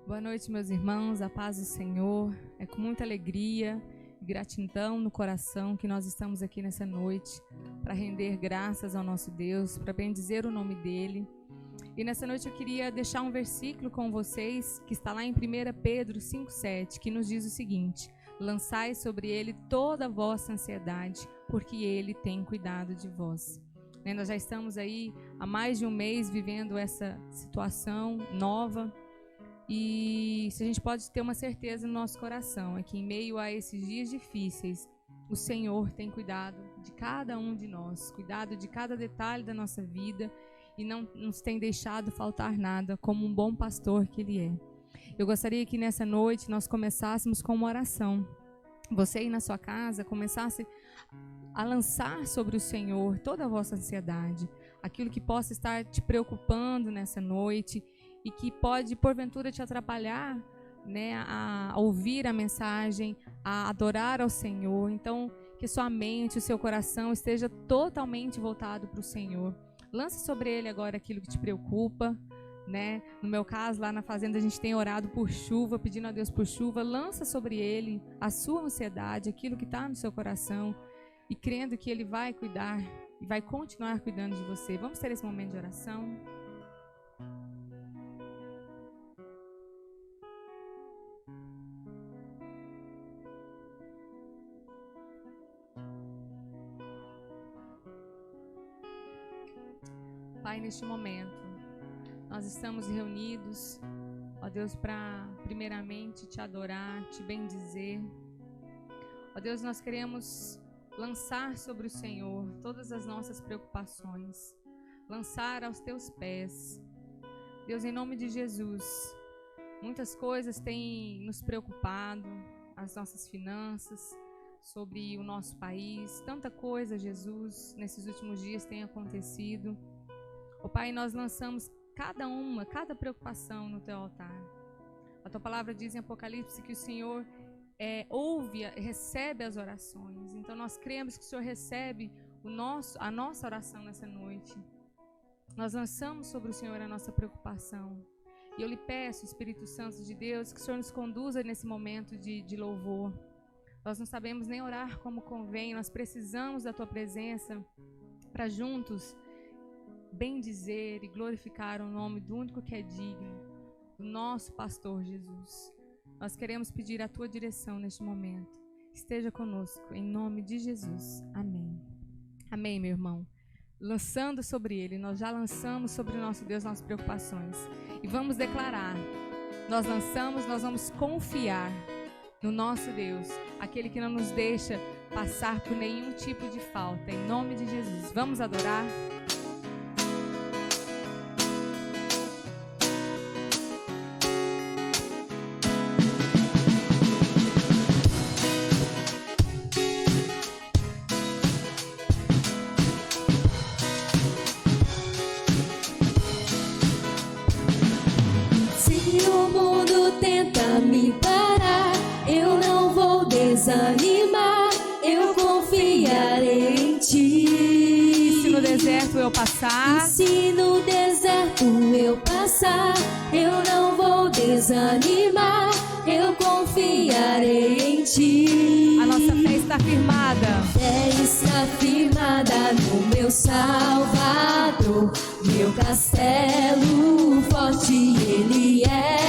Boa noite, meus irmãos, a paz do Senhor. É com muita alegria e gratidão no coração que nós estamos aqui nessa noite para render graças ao nosso Deus, para bendizer o nome dEle. E nessa noite eu queria deixar um versículo com vocês, que está lá em 1 Pedro 5,7, que nos diz o seguinte: lançai sobre Ele toda a vossa ansiedade, porque Ele tem cuidado de vós. Nós já estamos aí há mais de um mês vivendo essa situação nova. E se a gente pode ter uma certeza no nosso coração é que em meio a esses dias difíceis, o Senhor tem cuidado de cada um de nós, cuidado de cada detalhe da nossa vida e não nos tem deixado faltar nada, como um bom pastor que Ele é. Eu gostaria que nessa noite nós começássemos com uma oração. Você aí na sua casa começasse a lançar sobre o Senhor toda a vossa ansiedade, aquilo que possa estar te preocupando nessa noite e que pode, porventura, te atrapalhar, a ouvir a mensagem, a adorar ao Senhor. Então, que sua mente, o seu coração esteja totalmente voltado para o Senhor. Lance sobre Ele agora aquilo que te preocupa, No meu caso, lá na fazenda, a gente tem orado por chuva, pedindo a Deus por chuva. Lança sobre Ele a sua ansiedade, aquilo que está no seu coração, e crendo que Ele vai cuidar e vai continuar cuidando de você. Vamos ter esse momento de oração? Pai, neste momento, nós estamos reunidos, ó Deus, para primeiramente te adorar, te bendizer. Ó Deus, nós queremos lançar sobre o Senhor todas as nossas preocupações, lançar aos teus pés. Deus, em nome de Jesus, muitas coisas têm nos preocupado, as nossas finanças, sobre o nosso país, tanta coisa, Jesus, nesses últimos dias tem acontecido. Ó Pai, nós lançamos cada preocupação no Teu altar. A Tua palavra diz em Apocalipse que o Senhor ouve, recebe as orações. Então nós cremos que o Senhor recebe a nossa oração nessa noite. Nós lançamos sobre o Senhor a nossa preocupação. E eu lhe peço, Espírito Santo de Deus, que o Senhor nos conduza nesse momento de louvor. Nós não sabemos nem orar como convém, nós precisamos da Tua presença para juntos bendizer e glorificar o nome do único que é digno, do nosso pastor Jesus. Nós queremos pedir a Tua direção neste momento. Esteja conosco, em nome de Jesus. Amém. Amém, meu irmão. Lançando sobre Ele, nós já lançamos sobre o nosso Deus nossas preocupações. E vamos declarar, nós lançamos, nós vamos confiar no nosso Deus, aquele que não nos deixa passar por nenhum tipo de falta, em nome de Jesus. Vamos adorar? Me parar, eu não vou desanimar, eu confiarei em Ti. E se no deserto eu passar, eu não vou desanimar, eu confiarei em Ti. A nossa fé está firmada. Fé está firmada no meu Salvador, meu castelo forte Ele é.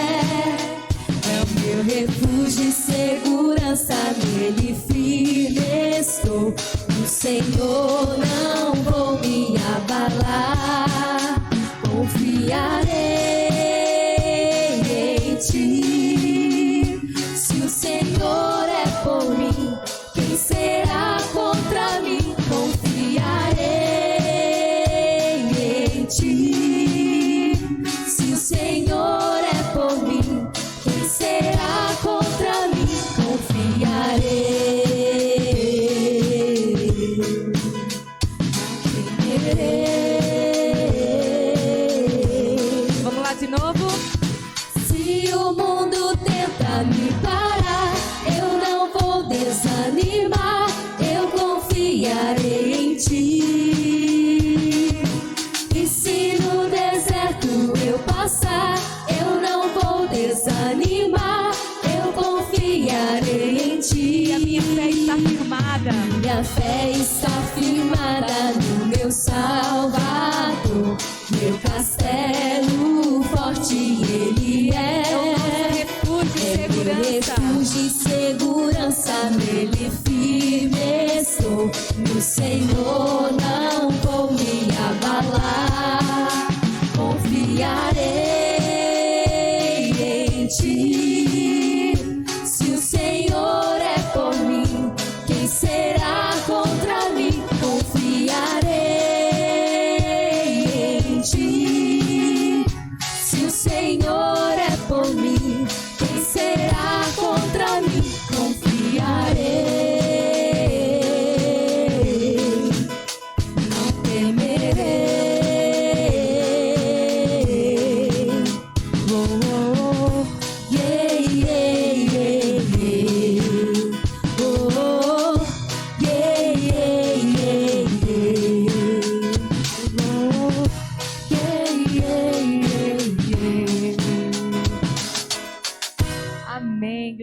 Meu refúgio e segurança, nele firme estou. No Senhor não vou me abalar, confiarei em Ti. Se o Senhor é por mim, quem será contra mim? Confiarei em Ti. Se o Senhor é por mim, quem será contra mim? Confiarei.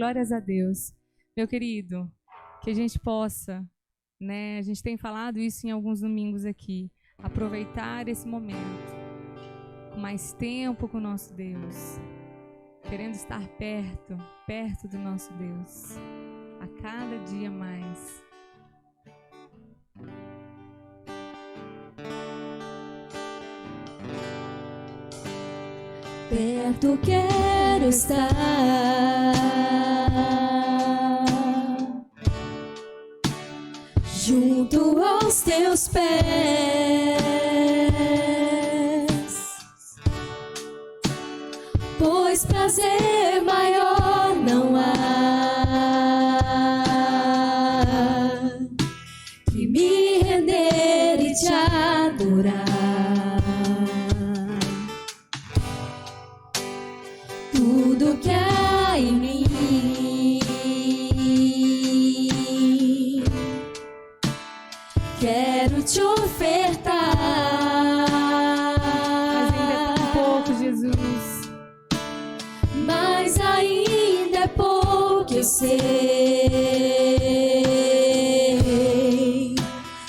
glórias a Deus. Meu querido, que a gente possa, né, a gente tem falado isso em alguns domingos aqui, aproveitar esse momento, com mais tempo com o nosso Deus, querendo estar perto do nosso Deus, a cada dia mais. Perto quero estar, junto aos teus pés, pois prazer maior não há que me render e te adorar. Tudo que há em mim quero te ofertar. Mas ainda é pouco, Jesus. Mas ainda é pouco, eu sei,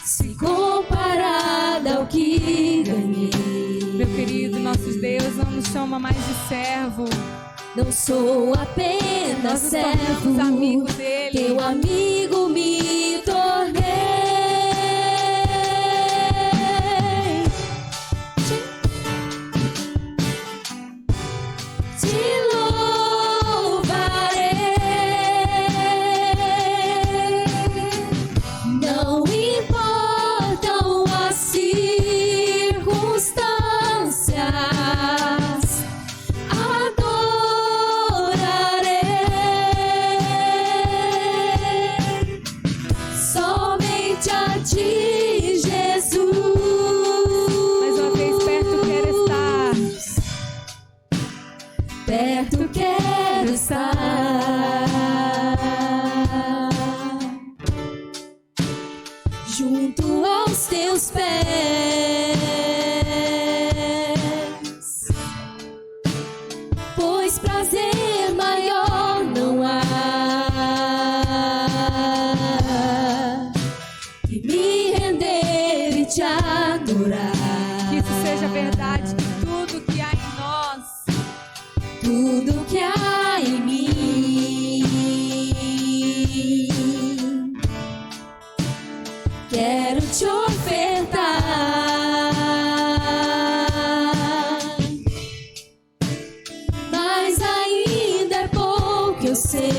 se comparado ao que ganhei. Meu querido, nosso Deus não nos chama mais de servo. Não sou apenas Nós nos servo, tornamos amigo dele. teu amigo me tornei. Te louvarei, não importam as circunstâncias. Somente a ti, Jesus. Mais uma vez, perto quero estar. Perto quero estar, junto aos teus pés, pois prazer maior não há que me render e te adorar. Que isso seja verdade, que tudo que há em nós, Tudo que há em mim quero te ofertar. Mas ainda é pouco, eu sei,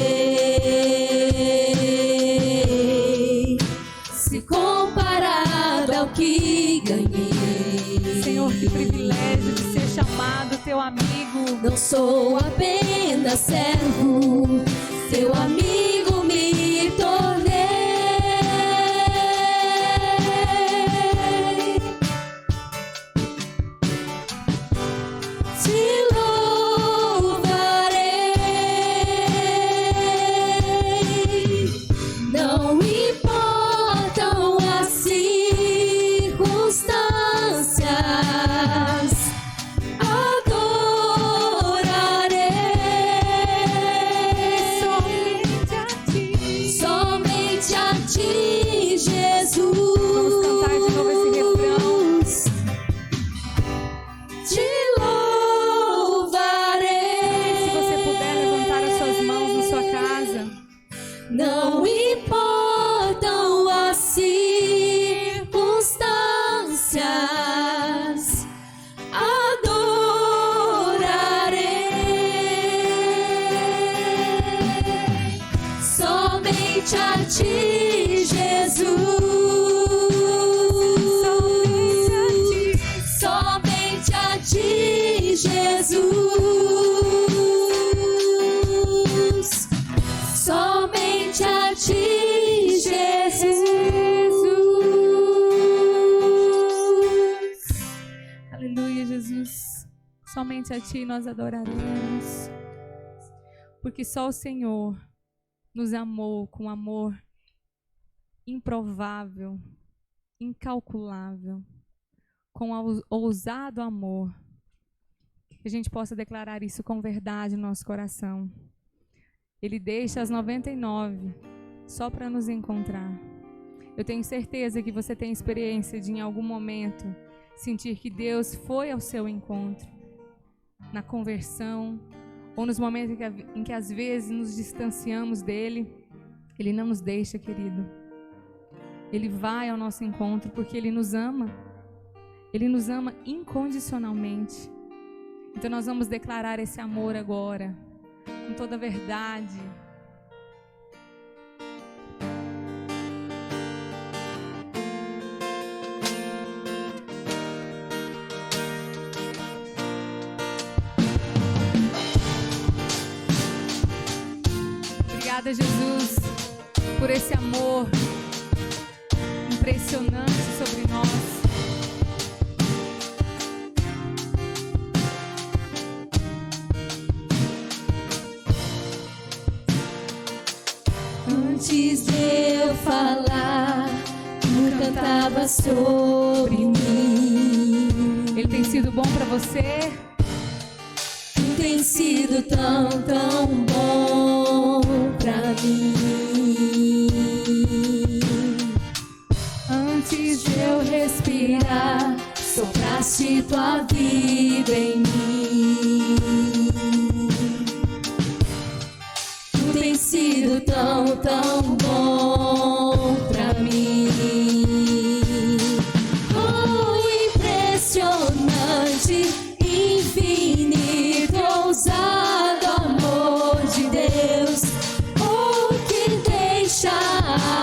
se comparado ao que ganhei. Senhor, que privilégio de ser chamado teu amigo. Não sou apenas servo, teu amigo me tornei. Te louvarei, não importam as circunstâncias. Somente a ti, Jesus. Vamos cantar de novo esse refrão. Te louvarei. Se você puder levantar as suas mãos na sua casa, Não importam as circunstâncias, adorarei somente a ti, Jesus. Somente a ti, Jesus. Somente a ti, Jesus. aleluia, Jesus. Somente a ti nós adoraremos. Porque só o Senhor nos amou com amor improvável, incalculável, com ousado amor. Que a gente possa declarar isso com verdade no nosso coração. Ele deixa as 99 só para nos encontrar. Eu tenho certeza que você tem experiência de, em algum momento, sentir que Deus foi ao seu encontro, na conversão, ou nos momentos em que às vezes nos distanciamos dele. Ele não nos deixa, querido. Ele vai ao nosso encontro porque Ele nos ama. Ele nos ama incondicionalmente. Então nós vamos declarar esse amor agora, com toda a verdade. Obrigada, Jesus, por esse amor impressionante sobre nós. Antes de eu falar, tu cantava sobre mim. Ele tem sido bom para você? Tu tem sido tão, tão bom pra mim. Antes de eu respirar, sopraste tua vida em mim. Tu tem sido tão, tão bom pra mim. Oh, impressionante, infinito, ousado amor de Deus. Oh, que deixa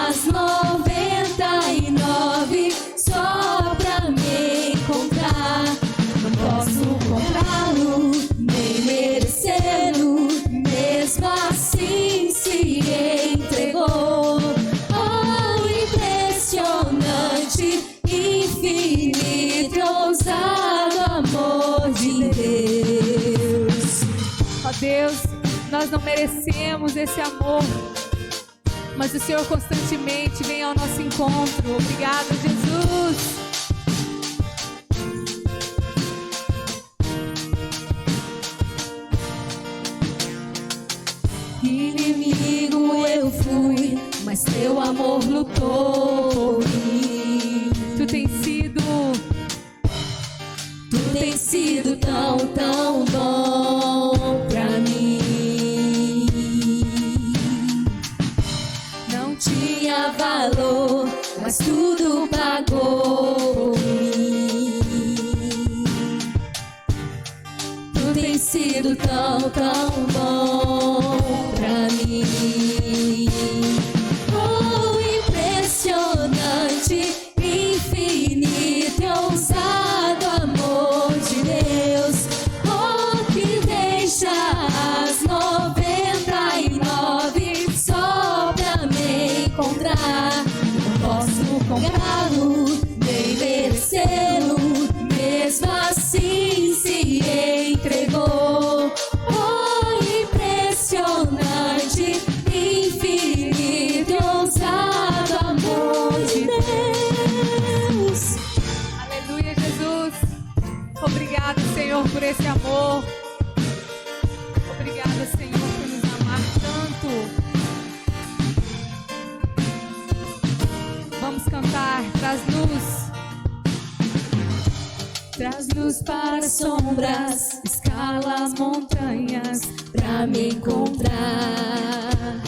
as 99 só pra me encontrar. Não posso comprá-lo, nem merecê-lo, mesmo assim se entregou. Oh, impressionante, infinito, ousado amor de Deus. Ó Deus, nós não merecemos esse amor, mas o Senhor constantemente vem ao nosso encontro. Obrigado, Jesus. Inimigo eu fui, mas teu amor lutou por mim. Tu tens sido tão, tão bom pra mim. Não tinha valor, mas tudo pagou por mim. Tu tens sido tão, tão bom pra mim. Oh, impressionante, infinito, ousado amor de Deus. Oh, que deixa as 99 só pra me encontrar. Não posso comprá-lo, nem merecê-lo, mesmo assim se entregou. Oh, impressionante, infinito, ousado amor de Deus. Aleluia, Jesus. Obrigado, Senhor, por esse amor. Obrigada, Senhor, por nos amar tanto. Vamos cantar. Traz luz. Traz luz para as sombras, escala as montanhas pra me encontrar.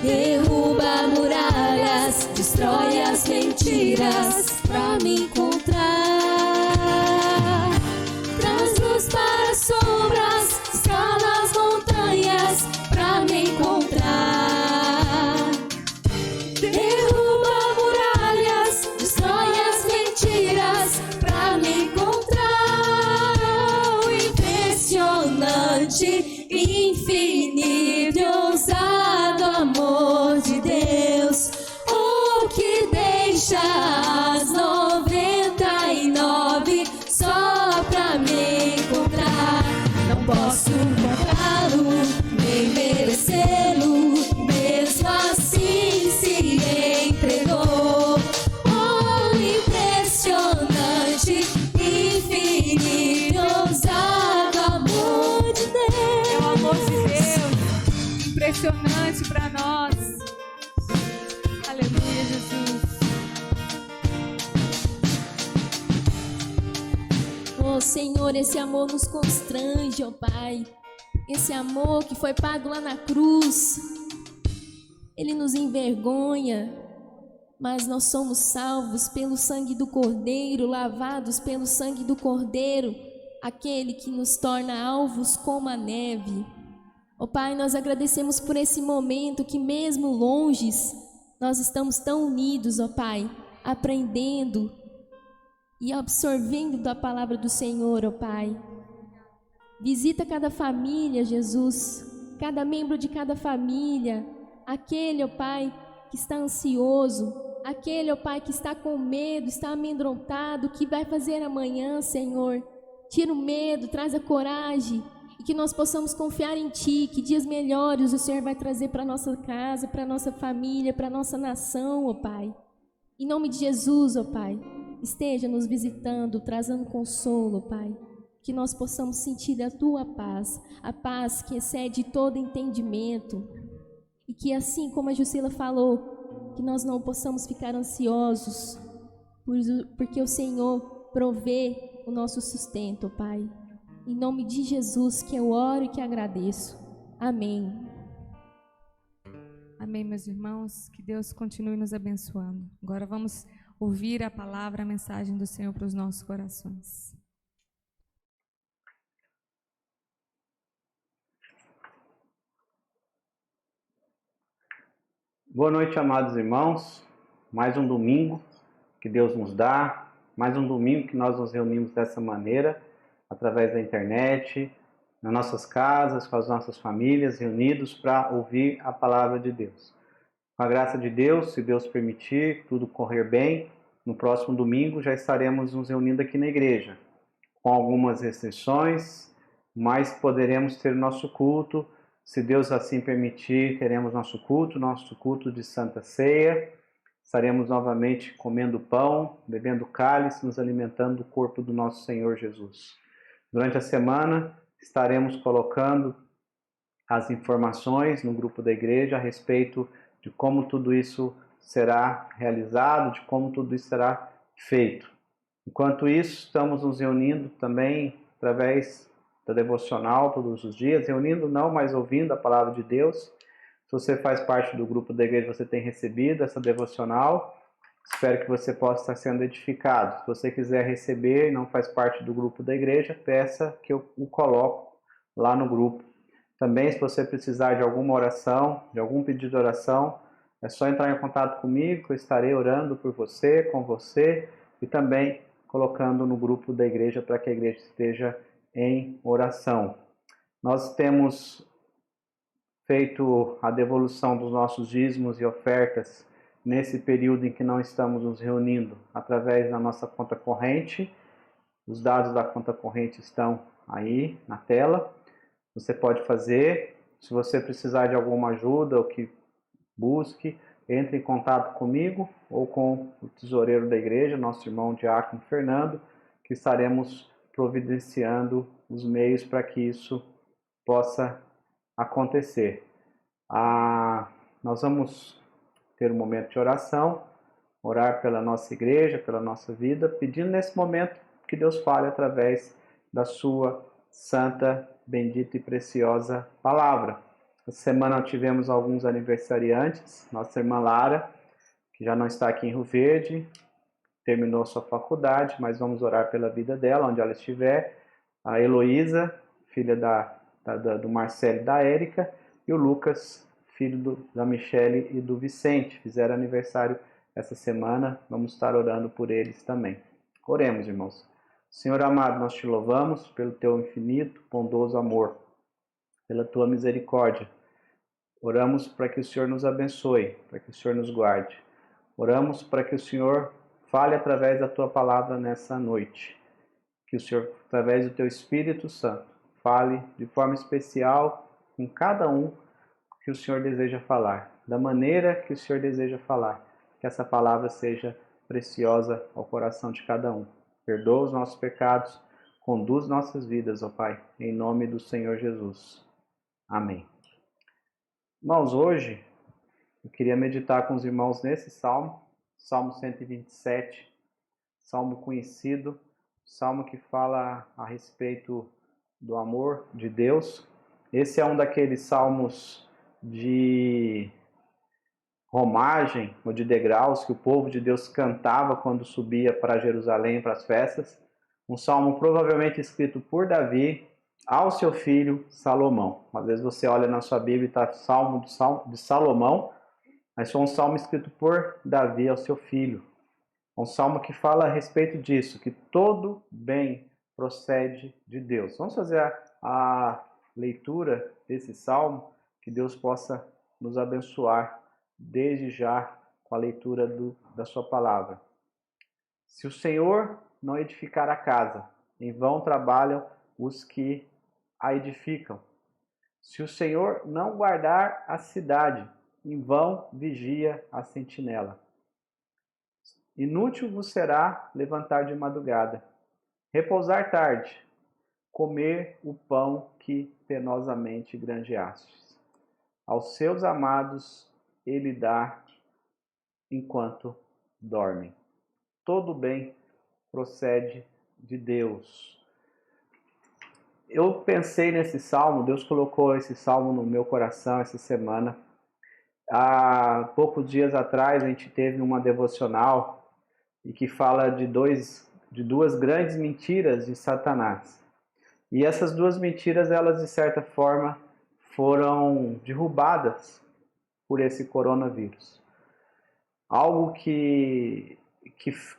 Derruba muralhas, destrói as mentiras pra me encontrar. Traz luz para as sombras, escala as montanhas pra me encontrar. Derruba muralhas, destrói as mentiras pra me encontrar. Oh, impressionante, infinito, ousado amor de Deus. Oh, que deixa as 99 só pra me encontrar. Não posso comprá-lo, nem merecê-lo, mesmo assim se entregou. Oh, impressionante, infinito, ousado amor de Deus. É o amor de Deus. emocionante para nós. Aleluia, Jesus. Oh, Senhor, esse amor nos constrange, ó Pai. Esse amor que foi pago lá na cruz, ele nos envergonha, mas nós somos salvos pelo sangue do Cordeiro, lavados pelo sangue do Cordeiro, aquele que nos torna alvos como a neve. Ó Pai, nós agradecemos por esse momento que mesmo longes, nós estamos tão unidos, ó Pai, aprendendo e absorvendo da palavra do Senhor, ó Pai. Visita cada família, Jesus, cada membro de cada família, aquele, ó Pai, que está ansioso, aquele, ó Pai, que está com medo, está amedrontado, que vai fazer amanhã, Senhor. Tira o medo, traz a coragem, e que nós possamos confiar em Ti, que dias melhores o Senhor vai trazer para a nossa casa, para a nossa família, para a nossa nação, ó Pai. Em nome de Jesus, ó Pai, esteja nos visitando, trazendo consolo, Pai. Que nós possamos sentir a Tua paz, a paz que excede todo entendimento. E que assim como a Juscila falou, que nós não possamos ficar ansiosos, porque o Senhor provê o nosso sustento, Pai. Em nome de Jesus que eu oro e que agradeço. Amém. Amém, meus irmãos. Que Deus continue nos abençoando. Agora vamos ouvir a palavra, a mensagem do Senhor para os nossos corações. Boa noite, amados irmãos. Mais um domingo que Deus nos dá, mais um domingo que nós nos reunimos dessa maneira, através da internet, nas nossas casas, com as nossas famílias, reunidos para ouvir a palavra de Deus. Com a graça de Deus, se Deus permitir, tudo correr bem, no próximo domingo já estaremos nos reunindo aqui na igreja, com algumas restrições, mas poderemos ter nosso culto. Se Deus assim permitir, teremos nosso culto de Santa Ceia. Estaremos novamente comendo pão, bebendo cálice, nos alimentando do corpo do nosso Senhor Jesus. Durante a semana, estaremos colocando as informações no grupo da igreja a respeito de como tudo isso será realizado, de como tudo isso será feito. Enquanto isso, estamos nos reunindo também através da devocional todos os dias, reunindo não, mas ouvindo a palavra de Deus. Se você faz parte do grupo da igreja, você tem recebido essa devocional. Espero que você possa estar sendo edificado. Se você quiser receber e não faz parte do grupo da igreja, peça que eu o coloco lá no grupo. Também, se você precisar de alguma oração, de algum pedido de oração, é só entrar em contato comigo, que eu estarei orando por você, com você, e também colocando no grupo da igreja para que a igreja esteja em oração. Nós temos feito a devolução dos nossos dízimos e ofertas nesse período em que não estamos nos reunindo, através da nossa conta corrente. Os dados da conta corrente estão aí na tela. Você pode fazer. Se você precisar de alguma ajuda ou que busque, entre em contato comigo ou com o tesoureiro da igreja, nosso irmão Diácono Fernando, que estaremos providenciando os meios para que isso possa acontecer. Nós vamos ter um momento de oração, orar pela nossa igreja, pela nossa vida, pedindo nesse momento que Deus fale através da sua santa, bendita e preciosa palavra. Essa semana tivemos alguns aniversariantes. Nossa irmã Lara, que já não está aqui em Rio Verde, terminou sua faculdade, mas vamos orar pela vida dela, onde ela estiver. A Heloísa, filha do Marcelo e da Érica, e o Lucas, filho da Michele e do Vicente, fizeram aniversário essa semana. Vamos estar orando por eles também. Oremos, irmãos. Senhor amado, nós te louvamos pelo teu infinito, bondoso amor, pela tua misericórdia. Oramos para que o Senhor nos abençoe, para que o Senhor nos guarde. Oramos para que o Senhor fale através da tua palavra nessa noite. Que o Senhor, através do teu Espírito Santo, fale de forma especial com cada um que o Senhor deseja falar, da maneira que o Senhor deseja falar. Que essa palavra seja preciosa ao coração de cada um. Perdoa os nossos pecados, conduz nossas vidas, ó Pai, em nome do Senhor Jesus. Amém. Irmãos, hoje eu queria meditar com os irmãos nesse salmo, Salmo 127, salmo conhecido, salmo que fala a respeito do amor de Deus. Esse é um daqueles salmos de romagem ou de degraus que o povo de Deus cantava quando subia para Jerusalém para as festas. Um salmo provavelmente escrito por Davi ao seu filho Salomão. Às vezes você olha na sua Bíblia e está salmo de Salomão, mas foi um salmo escrito por Davi ao seu filho. Um salmo que fala a respeito disso, que todo bem procede de Deus. Vamos fazer a leitura desse salmo, que Deus possa nos abençoar desde já com a leitura da sua palavra. Se o Senhor não edificar a casa, em vão trabalham os que a edificam. Se o Senhor não guardar a cidade, em vão vigia a sentinela. Inútil vos será levantar de madrugada, repousar tarde, comer o pão que penosamente granjeastes. Aos seus amados ele dá enquanto dormem. Todo bem procede de Deus. Eu pensei nesse salmo, Deus colocou esse salmo no meu coração essa semana. Há poucos dias atrás a gente teve uma devocional e que fala de duas grandes mentiras de Satanás. E essas duas mentiras, elas de certa forma foram derrubadas por esse coronavírus. Algo que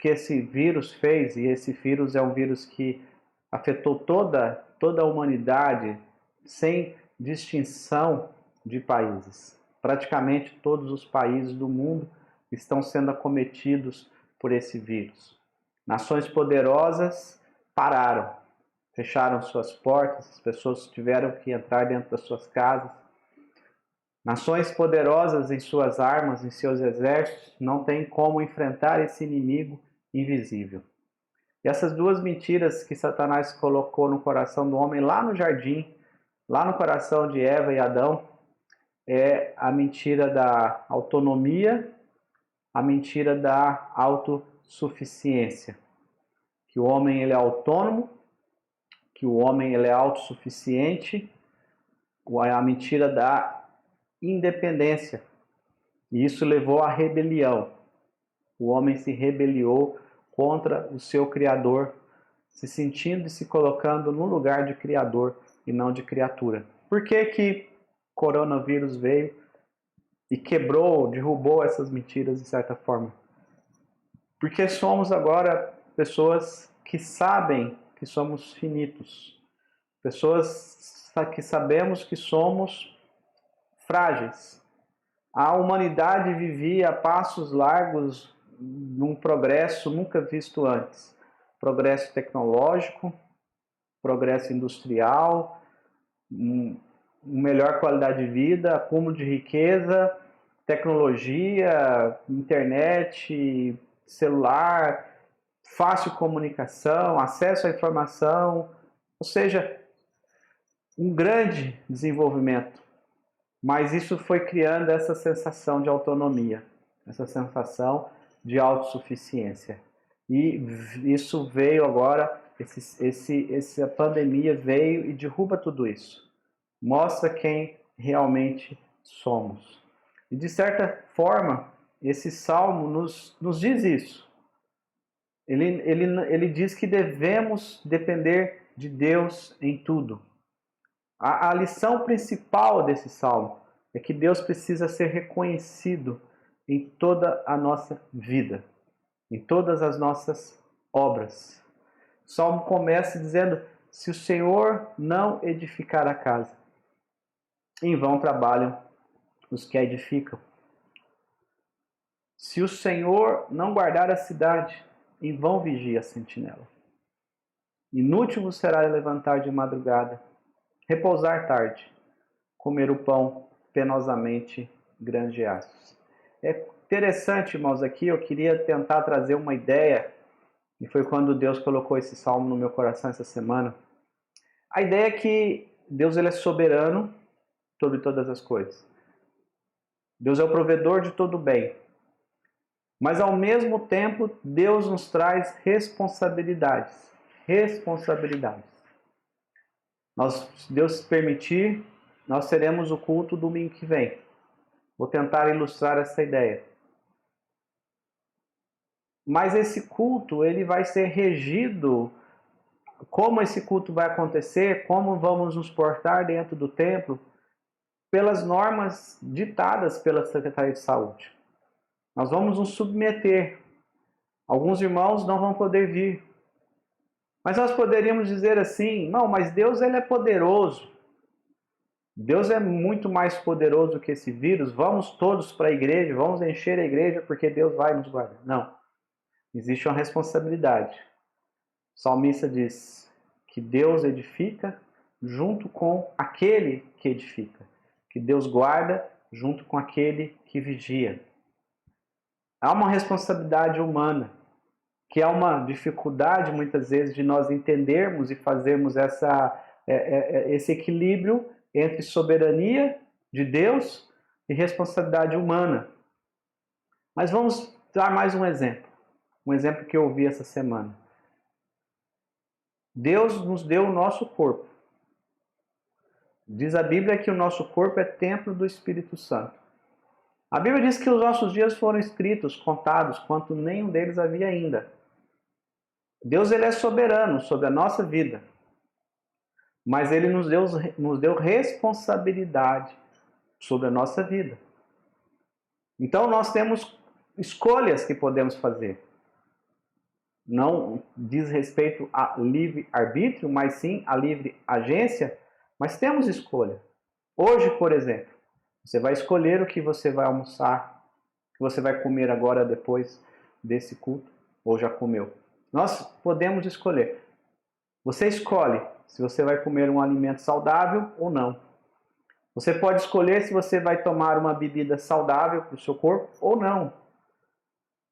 esse vírus fez, e esse vírus é um vírus que afetou toda a humanidade sem distinção de países. Praticamente todos os países do mundo estão sendo acometidos por esse vírus. Nações poderosas pararam, fecharam suas portas, as pessoas tiveram que entrar dentro das suas casas. Nações poderosas em suas armas, em seus exércitos, não têm como enfrentar esse inimigo invisível. E essas duas mentiras que Satanás colocou no coração do homem lá no jardim, lá no coração de Eva e Adão, é a mentira da autonomia, a mentira da autossuficiência. Que o homem ele é autônomo, que o homem ele é autossuficiente, a mentira da independência. E isso levou à rebelião. O homem se rebeliou contra o seu Criador, se sentindo e se colocando no lugar de Criador e não de criatura. Por que o coronavírus veio e quebrou, derrubou essas mentiras de certa forma? Porque somos agora pessoas que sabem que somos finitos, pessoas que sabemos que somos frágeis. A humanidade vivia a passos largos num progresso nunca visto antes. Progresso tecnológico, progresso industrial, melhor qualidade de vida, acúmulo de riqueza, tecnologia, internet, celular, fácil comunicação, acesso à informação, ou seja, um grande desenvolvimento. Mas isso foi criando essa sensação de autonomia, essa sensação de autossuficiência. E isso veio agora, essa pandemia veio e derruba tudo isso. Mostra quem realmente somos. E de certa forma, esse salmo nos diz isso. Ele diz que devemos depender de Deus em tudo. A lição principal desse salmo é que Deus precisa ser reconhecido em toda a nossa vida, em todas as nossas obras. O salmo começa dizendo: se o Senhor não edificar a casa, em vão trabalham os que a edificam. Se o Senhor não guardar a cidade, em vão vigia a sentinela. Inútil vos será levantar de madrugada, repousar tarde, comer o pão penosamente granjeastes. É interessante, irmãos, aqui eu queria tentar trazer uma ideia, e foi quando Deus colocou esse salmo no meu coração essa semana. A ideia é que Deus ele é soberano sobre todas as coisas. Deus é o provedor de todo bem. Mas ao mesmo tempo, Deus nos traz responsabilidades. Responsabilidades. Se Deus permitir, nós teremos o culto domingo que vem. Vou tentar ilustrar essa ideia. Mas esse culto, ele vai ser regido. Como esse culto vai acontecer, como vamos nos portar dentro do templo, pelas normas ditadas pela Secretaria de Saúde. Nós vamos nos submeter. Alguns irmãos não vão poder vir. Mas nós poderíamos dizer assim, não, mas Deus ele é poderoso. Deus é muito mais poderoso que esse vírus. Vamos todos para a igreja, vamos encher a igreja porque Deus vai nos guardar. Não. Existe uma responsabilidade. O salmista diz que Deus edifica junto com aquele que edifica. Que Deus guarda junto com aquele que vigia. Há uma responsabilidade humana, que é uma dificuldade muitas vezes de nós entendermos e fazermos esse equilíbrio entre soberania de Deus e responsabilidade humana. Mas vamos dar mais um exemplo que eu ouvi essa semana. Deus nos deu o nosso corpo. Diz a Bíblia que o nosso corpo é templo do Espírito Santo. A Bíblia diz que os nossos dias foram escritos, contados, quanto nenhum deles havia ainda. Deus ele é soberano sobre a nossa vida, mas ele nos deu responsabilidade sobre a nossa vida. Então nós temos escolhas que podemos fazer. Não diz respeito a livre-arbítrio, mas sim a livre agência, mas temos escolha. Hoje, por exemplo, você vai escolher o que você vai almoçar, o que você vai comer agora depois desse culto, ou já comeu. Nós podemos escolher. Você escolhe se você vai comer um alimento saudável ou não. Você pode escolher se você vai tomar uma bebida saudável para o seu corpo ou não.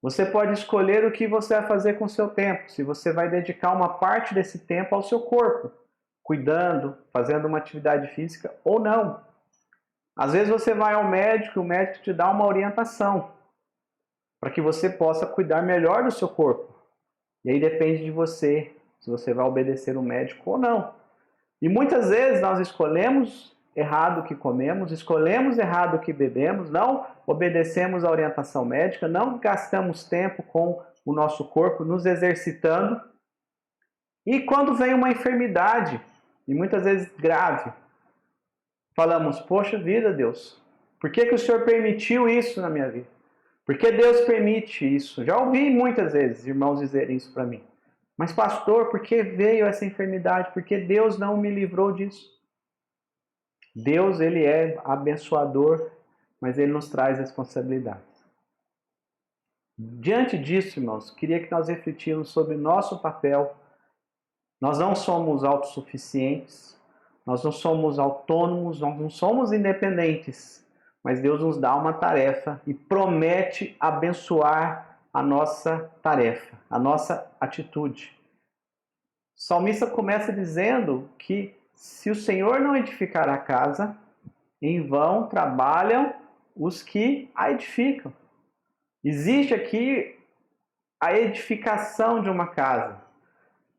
Você pode escolher o que você vai fazer com o seu tempo, se você vai dedicar uma parte desse tempo ao seu corpo, cuidando, fazendo uma atividade física ou não. Às vezes você vai ao médico e o médico te dá uma orientação para que você possa cuidar melhor do seu corpo. E aí depende de você, se você vai obedecer o médico ou não. E muitas vezes nós escolhemos errado o que comemos, escolhemos errado o que bebemos, não obedecemos a orientação médica, não gastamos tempo com o nosso corpo, nos exercitando. E quando vem uma enfermidade, e muitas vezes grave, falamos, poxa vida, Deus, por que o Senhor permitiu isso na minha vida? Por que Deus permite isso? Já ouvi muitas vezes irmãos dizerem isso para mim. Mas pastor, por que veio essa enfermidade? Por que Deus não me livrou disso? Deus, ele é abençoador, mas ele nos traz responsabilidades. Diante disso, irmãos, queria que nós refletíssemos sobre o nosso papel. Nós não somos autossuficientes, nós não somos autônomos, nós não somos independentes, mas Deus nos dá uma tarefa e promete abençoar a nossa tarefa, a nossa atitude. O salmista começa dizendo que se o Senhor não edificar a casa, em vão trabalham os que a edificam. Existe aqui a edificação de uma casa.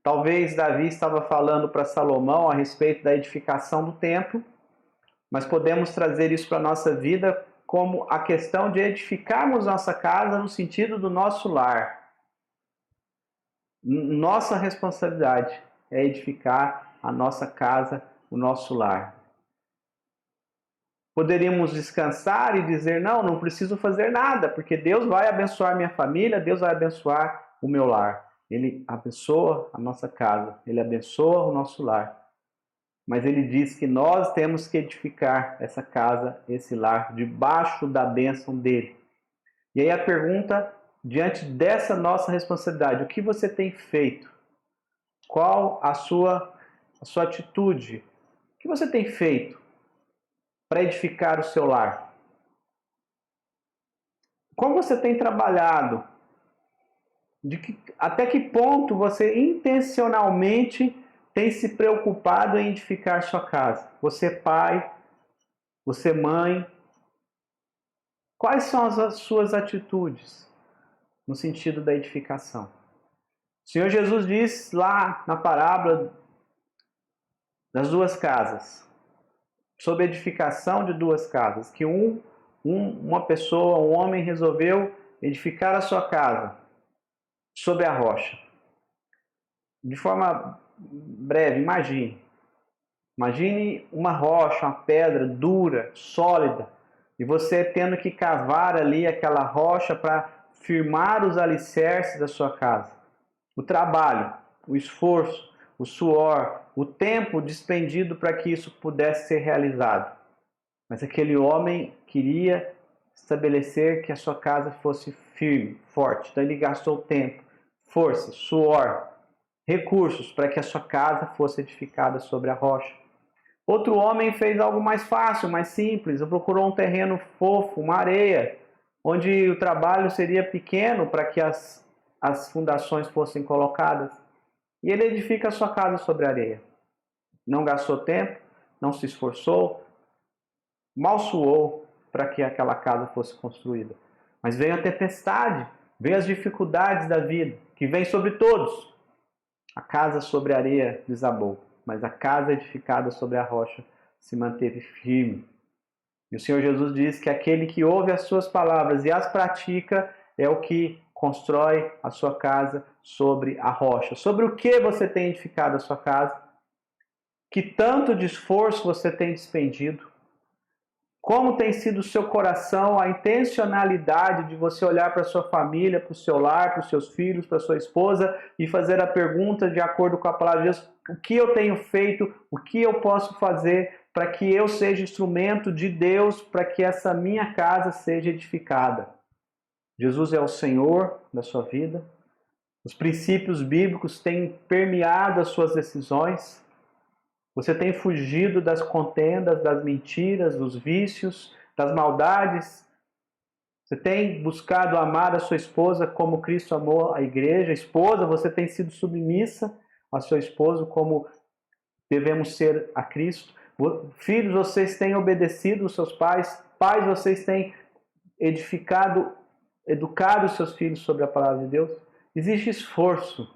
Talvez Davi estava falando para Salomão a respeito da edificação do templo, mas podemos trazer isso para a nossa vida como a questão de edificarmos nossa casa no sentido do nosso lar. Nossa responsabilidade é edificar a nossa casa, o nosso lar. Poderíamos descansar e dizer, não preciso fazer nada, porque Deus vai abençoar minha família, Deus vai abençoar o meu lar. Ele abençoa a nossa casa, Ele abençoa o nosso lar. Mas Ele diz que nós temos que edificar essa casa, esse lar, debaixo da bênção dEle. E aí a pergunta, diante dessa nossa responsabilidade, o que você tem feito? Qual a sua atitude? O que você tem feito para edificar o seu lar? Como você tem trabalhado? Até que ponto você intencionalmente tem se preocupado em edificar sua casa? Você pai, você mãe, Quais são as suas atitudes no sentido da edificação? O Senhor Jesus diz lá na parábola das duas casas, sobre a edificação de duas casas, que uma pessoa, um homem resolveu edificar a sua casa sobre a rocha. De forma breve, imagine uma rocha, uma pedra dura, sólida, e você tendo que cavar ali aquela rocha para firmar os alicerces da sua casa. O trabalho, o esforço, o suor, o tempo despendido para que isso pudesse ser realizado. Mas aquele homem queria estabelecer que a sua casa fosse firme, forte. Então ele gastou tempo, força, suor, recursos para que a sua casa fosse edificada sobre a rocha. Outro homem fez algo mais fácil, mais simples. Procurou um terreno fofo, uma areia, onde o trabalho seria pequeno para que as fundações fossem colocadas. E ele edifica a sua casa sobre a areia. Não gastou tempo, não se esforçou, mal suou para que aquela casa fosse construída. Mas veio a tempestade, veio as dificuldades da vida, que vem sobre todos. A casa sobre a areia desabou, mas a casa edificada sobre a rocha se manteve firme. E o Senhor Jesus diz que aquele que ouve as suas palavras e as pratica é o que constrói a sua casa sobre a rocha. Sobre o que você tem edificado a sua casa? Que tanto de esforço você tem despendido? Como tem sido o seu coração, a intencionalidade de você olhar para a sua família, para o seu lar, para os seus filhos, para a sua esposa e fazer a pergunta de acordo com a palavra de Deus: o que eu tenho feito, o que eu posso fazer para que eu seja instrumento de Deus, para que essa minha casa seja edificada? Jesus é o Senhor da sua vida. Os princípios bíblicos têm permeado as suas decisões. Você tem fugido das contendas, das mentiras, dos vícios, das maldades. Você tem buscado amar a sua esposa como Cristo amou a igreja. Esposa, você tem sido submissa ao seu esposo como devemos ser a Cristo. Filhos, vocês têm obedecido os seus pais. Pais, vocês têm educado os seus filhos sobre a palavra de Deus. Exige esforço,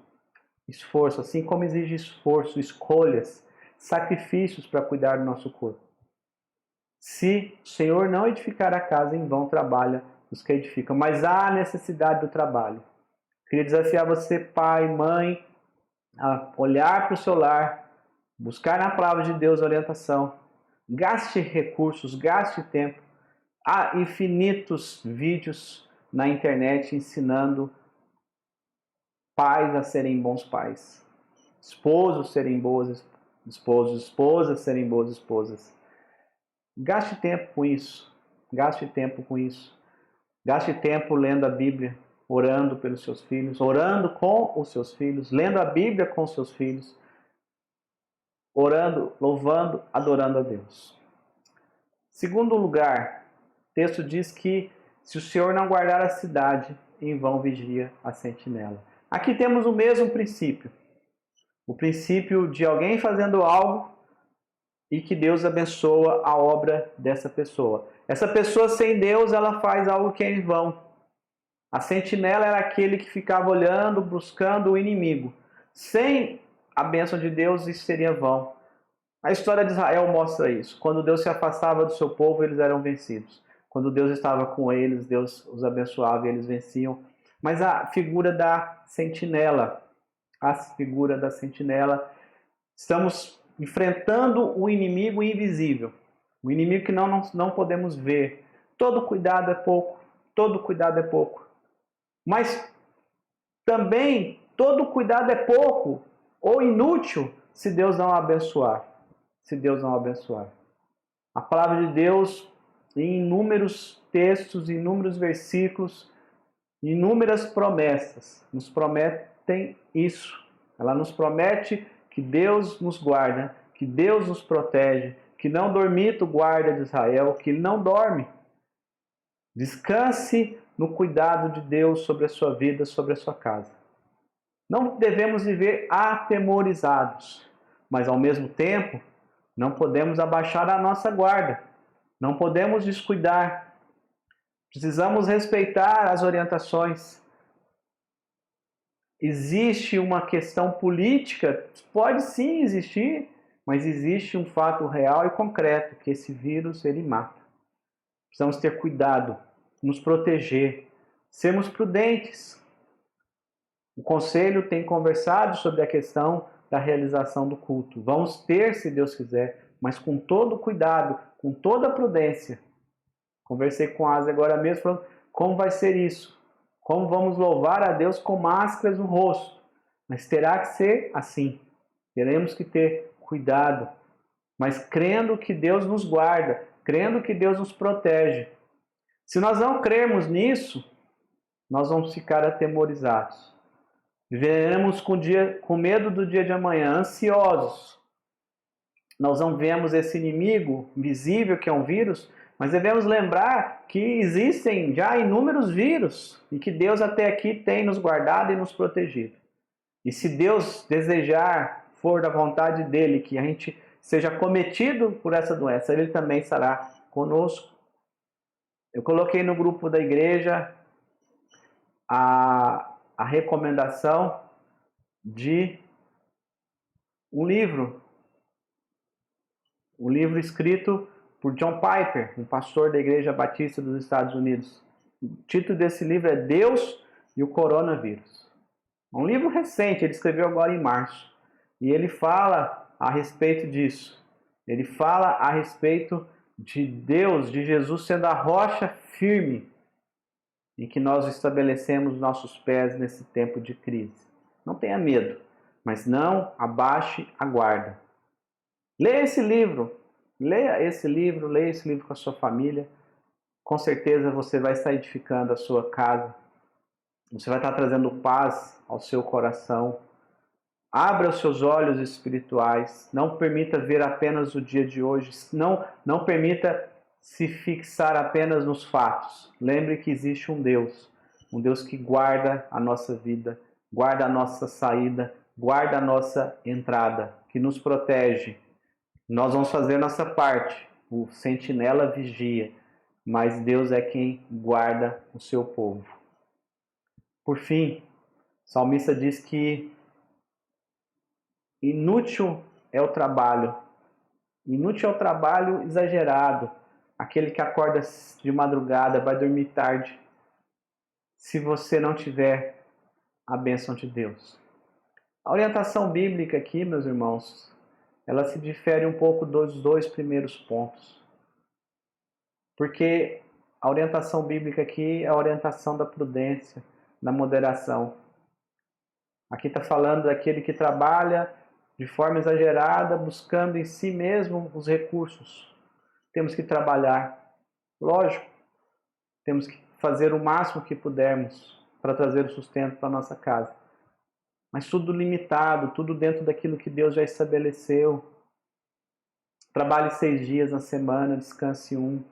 assim como exige esforço, escolhas, sacrifícios para cuidar do nosso corpo. Se o Senhor não edificar a casa, em vão trabalha os que edificam. Mas há necessidade do trabalho. Queria desafiar você, pai, mãe, a olhar para o seu lar, buscar na palavra de Deus orientação. Gaste recursos, gaste tempo. Há infinitos vídeos na internet ensinando pais a serem bons pais, esposos serem boas esposos, esposas serem boas esposas. Gaste tempo com isso. Gaste tempo com isso. Gaste tempo lendo a Bíblia, orando pelos seus filhos, orando com os seus filhos, lendo a Bíblia com os seus filhos, orando, louvando, adorando a Deus. Segundo lugar, o texto diz que se o Senhor não guardar a cidade, em vão vigia a sentinela. Aqui temos o mesmo princípio. O princípio de alguém fazendo algo e que Deus abençoa a obra dessa pessoa. Essa pessoa sem Deus, ela faz algo que é em vão. A sentinela era aquele que ficava olhando, buscando o inimigo. Sem a bênção de Deus, isso seria vão. A história de Israel mostra isso. Quando Deus se afastava do seu povo, eles eram vencidos. Quando Deus estava com eles, Deus os abençoava e eles venciam. Mas a figura da sentinela, estamos enfrentando o inimigo invisível, o inimigo que não podemos ver. Todo cuidado é pouco, mas também todo cuidado é pouco ou inútil se Deus não abençoar. A palavra de Deus, em inúmeros textos, inúmeros versículos, inúmeras promessas, nos prometem isso. Ela nos promete que Deus nos guarda, que Deus nos protege, que não dormita o guarda de Israel, que Ele não dorme. Descanse no cuidado de Deus sobre a sua vida, sobre a sua casa. Não devemos viver atemorizados, mas ao mesmo tempo não podemos abaixar a nossa guarda, não podemos descuidar. Precisamos respeitar as orientações. Existe uma questão política? Pode sim existir, mas existe um fato real e concreto, que esse vírus ele mata. Precisamos ter cuidado, nos proteger, sermos prudentes. O conselho tem conversado sobre a questão da realização do culto. Vamos ter, se Deus quiser, mas com todo cuidado, com toda prudência. Conversei com a Asa agora mesmo, falando como vai ser isso. Como vamos louvar a Deus com máscaras no rosto. Mas terá que ser assim. Teremos que ter cuidado. Mas crendo que Deus nos guarda, crendo que Deus nos protege. Se nós não crermos nisso, nós vamos ficar atemorizados. Viveremos com medo do dia de amanhã, ansiosos. Nós não vemos esse inimigo visível que é um vírus, mas devemos lembrar que existem já inúmeros vírus e que Deus até aqui tem nos guardado e nos protegido. E se Deus desejar, for da vontade dele, que a gente seja cometido por essa doença, ele também estará conosco. Eu coloquei no grupo da igreja a recomendação de um livro escrito por John Piper, um pastor da Igreja Batista dos Estados Unidos. O título desse livro é Deus e o Coronavírus. É um livro recente, ele escreveu agora em março. E ele fala a respeito disso. Ele fala a respeito de Deus, de Jesus sendo a rocha firme em que nós estabelecemos nossos pés nesse tempo de crise. Não tenha medo, mas não abaixe a guarda. Leia esse livro com a sua família. Com certeza você vai estar edificando a sua casa. Você vai estar trazendo paz ao seu coração. Abra os seus olhos espirituais. Não permita ver apenas o dia de hoje. Não permita se fixar apenas nos fatos. Lembre que existe um Deus que guarda a nossa vida, guarda a nossa saída, guarda a nossa entrada, que nos protege. Nós vamos fazer nossa parte. O sentinela vigia, mas Deus é quem guarda o seu povo. Por fim, o salmista diz que inútil é o trabalho exagerado, aquele que acorda de madrugada, vai dormir tarde, se você não tiver a bênção de Deus. A orientação bíblica aqui, meus irmãos, ela se difere um pouco dos dois primeiros pontos. Porque a orientação bíblica aqui é a orientação da prudência, da moderação. Aqui está falando daquele que trabalha de forma exagerada, buscando em si mesmo os recursos. Temos que trabalhar, lógico, temos que fazer o máximo que pudermos para trazer o sustento para a nossa casa. Mas tudo limitado, tudo dentro daquilo que Deus já estabeleceu. Trabalhe 6 dias na semana, descanse 1.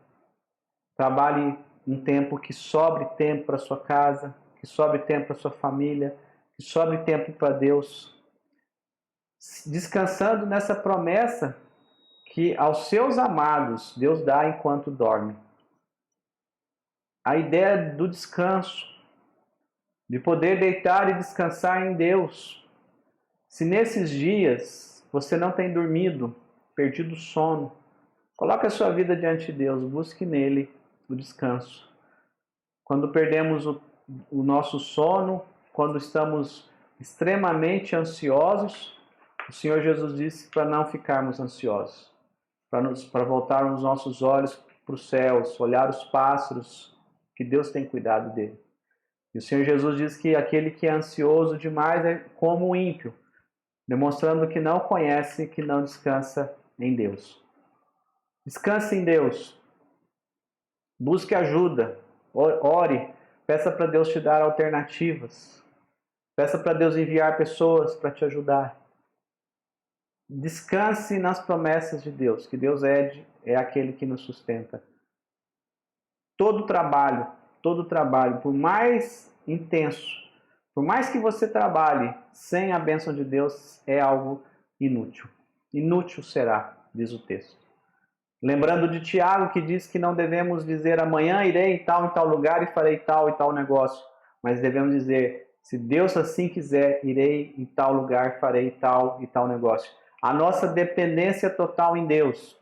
Trabalhe um tempo que sobre tempo para a sua casa, que sobre tempo para a sua família, que sobre tempo para Deus. Descansando nessa promessa que aos seus amados Deus dá enquanto dorme. A ideia do descanso, de poder deitar e descansar em Deus. Se nesses dias você não tem dormido, perdido o sono, coloque a sua vida diante de Deus, busque nele o descanso. Quando perdemos o nosso sono, quando estamos extremamente ansiosos, o Senhor Jesus disse para não ficarmos ansiosos, para voltarmos os nossos olhos para os céus, olhar os pássaros, que Deus tem cuidado dele. E o Senhor Jesus diz que aquele que é ansioso demais é como o ímpio, demonstrando que não conhece, que não descansa em Deus. Descanse em Deus. Busque ajuda. Ore. Peça para Deus te dar alternativas. Peça para Deus enviar pessoas para te ajudar. Descanse nas promessas de Deus, que Deus é aquele que nos sustenta. Todo trabalho, por mais intenso, por mais que você trabalhe sem a bênção de Deus, é algo inútil. Inútil será, diz o texto. Lembrando de Tiago, que diz que não devemos dizer amanhã irei em tal lugar e farei tal e tal negócio, mas devemos dizer, se Deus assim quiser, irei em tal lugar, farei tal e tal negócio. A nossa dependência total em Deus,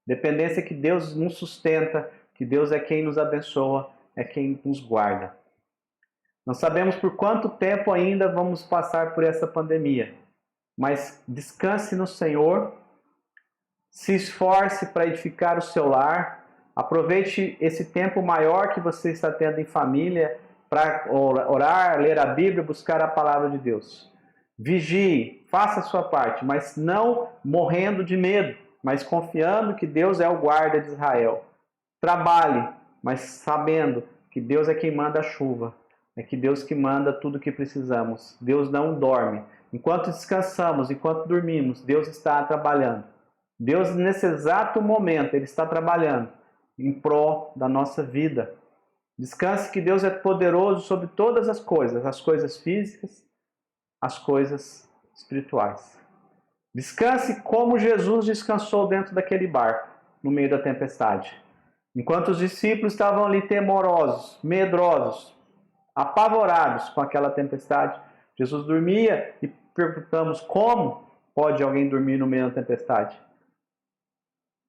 dependência que Deus nos sustenta, que Deus é quem nos abençoa, é quem nos guarda. Não sabemos por quanto tempo ainda vamos passar por essa pandemia, mas descanse no Senhor, se esforce para edificar o seu lar, aproveite esse tempo maior que você está tendo em família para orar, ler a Bíblia, buscar a palavra de Deus. Vigie, faça a sua parte, mas não morrendo de medo, mas confiando que Deus é o guarda de Israel. Trabalhe, mas sabendo que Deus é quem manda a chuva, é que Deus que manda tudo o que precisamos. Deus não dorme. Enquanto descansamos, enquanto dormimos, Deus está trabalhando. Deus, nesse exato momento, Ele está trabalhando em prol da nossa vida. Descanse que Deus é poderoso sobre todas as coisas físicas, as coisas espirituais. Descanse como Jesus descansou dentro daquele barco, no meio da tempestade. Enquanto os discípulos estavam ali temorosos, medrosos, apavorados com aquela tempestade, Jesus dormia e perguntamos como pode alguém dormir no meio da tempestade?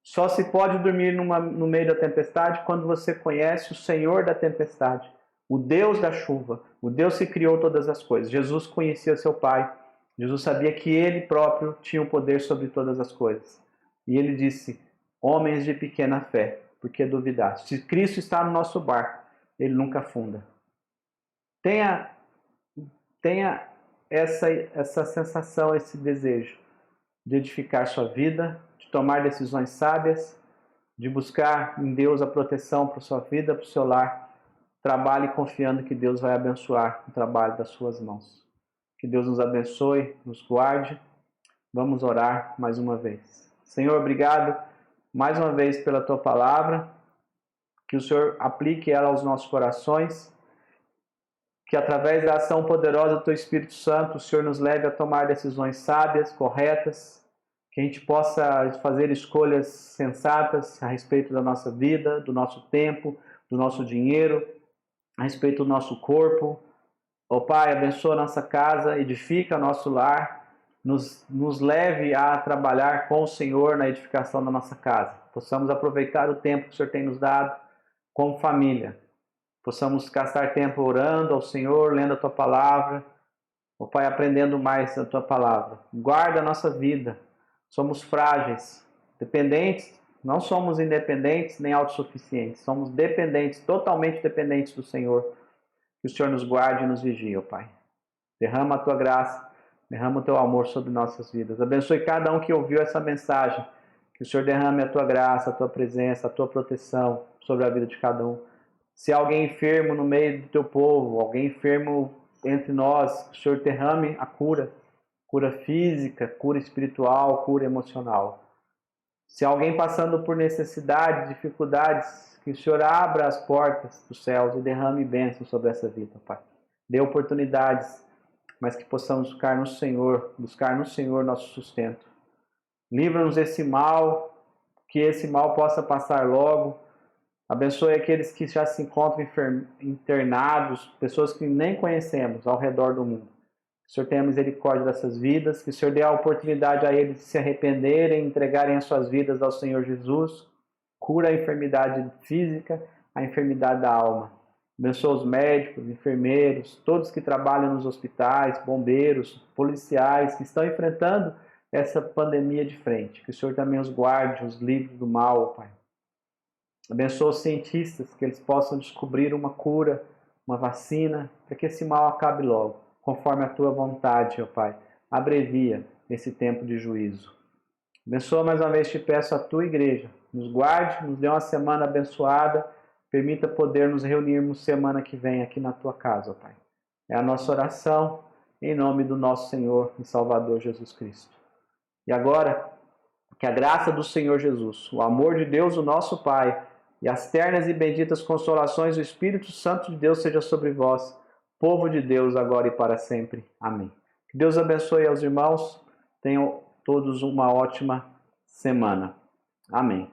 Só se pode dormir no meio da tempestade quando você conhece o Senhor da tempestade, o Deus da chuva, o Deus que criou todas as coisas. Jesus conhecia seu Pai. Jesus sabia que Ele próprio tinha o poder sobre todas as coisas. E Ele disse, homens de pequena fé, por que duvidaste? Se Cristo está no nosso barco, Ele nunca afunda. Tenha essa sensação, esse desejo de edificar sua vida, de tomar decisões sábias, de buscar em Deus a proteção para a sua vida, para o seu lar. Trabalhe confiando que Deus vai abençoar o trabalho das suas mãos. Que Deus nos abençoe, nos guarde. Vamos orar mais uma vez. Senhor, obrigado mais uma vez pela Tua palavra. Que o Senhor aplique ela aos nossos corações. Que através da ação poderosa do Teu Espírito Santo, o Senhor nos leve a tomar decisões sábias, corretas. Que a gente possa fazer escolhas sensatas a respeito da nossa vida, do nosso tempo, do nosso dinheiro, a respeito do nosso corpo. Ó Pai, abençoa a nossa casa, edifica nosso lar, nos leve a trabalhar com o Senhor na edificação da nossa casa. Possamos aproveitar o tempo que o Senhor tem nos dado como família. Possamos gastar tempo orando ao Senhor, lendo a Tua palavra. Ó Pai, aprendendo mais a Tua palavra. Guarda a nossa vida. Somos frágeis, dependentes, não somos independentes nem autossuficientes, somos dependentes, totalmente dependentes do Senhor. Que o Senhor nos guarde e nos vigie, ó Pai. Derrama a Tua graça, derrama o Teu amor sobre nossas vidas. Abençoe cada um que ouviu essa mensagem. Que o Senhor derrame a Tua graça, a Tua presença, a Tua proteção sobre a vida de cada um. Se há alguém enfermo no meio do Teu povo, alguém enfermo entre nós, que o Senhor derrame a cura. Cura física, cura espiritual, cura emocional. Se alguém passando por necessidades, dificuldades, que o Senhor abra as portas dos céus e derrame bênçãos sobre essa vida, Pai. Dê oportunidades, mas que possamos buscar no Senhor nosso sustento. Livra-nos desse mal, que esse mal possa passar logo. Abençoe aqueles que já se encontram internados, pessoas que nem conhecemos ao redor do mundo. Que o Senhor tenha misericórdia dessas vidas, que o Senhor dê a oportunidade a eles de se arrependerem, entregarem as suas vidas ao Senhor Jesus. Cura a enfermidade física, a enfermidade da alma. Abençoa os médicos, enfermeiros, todos que trabalham nos hospitais, bombeiros, policiais, que estão enfrentando essa pandemia de frente. Que o Senhor também os guarde, os livre do mal, Pai. Abençoa os cientistas, que eles possam descobrir uma cura, uma vacina, para que esse mal acabe logo. Conforme a Tua vontade, ó Pai, abrevia esse tempo de juízo. Abençoa mais uma vez, te peço, a Tua igreja. Nos guarde, nos dê uma semana abençoada. Permita poder nos reunirmos semana que vem aqui na Tua casa, ó Pai. É a nossa oração, em nome do nosso Senhor e Salvador Jesus Cristo. E agora, que a graça do Senhor Jesus, o amor de Deus, o nosso Pai, e as ternas e benditas consolações do Espírito Santo de Deus seja sobre vós, povo de Deus, agora e para sempre. Amém. Que Deus abençoe aos irmãos. Tenham todos uma ótima semana. Amém.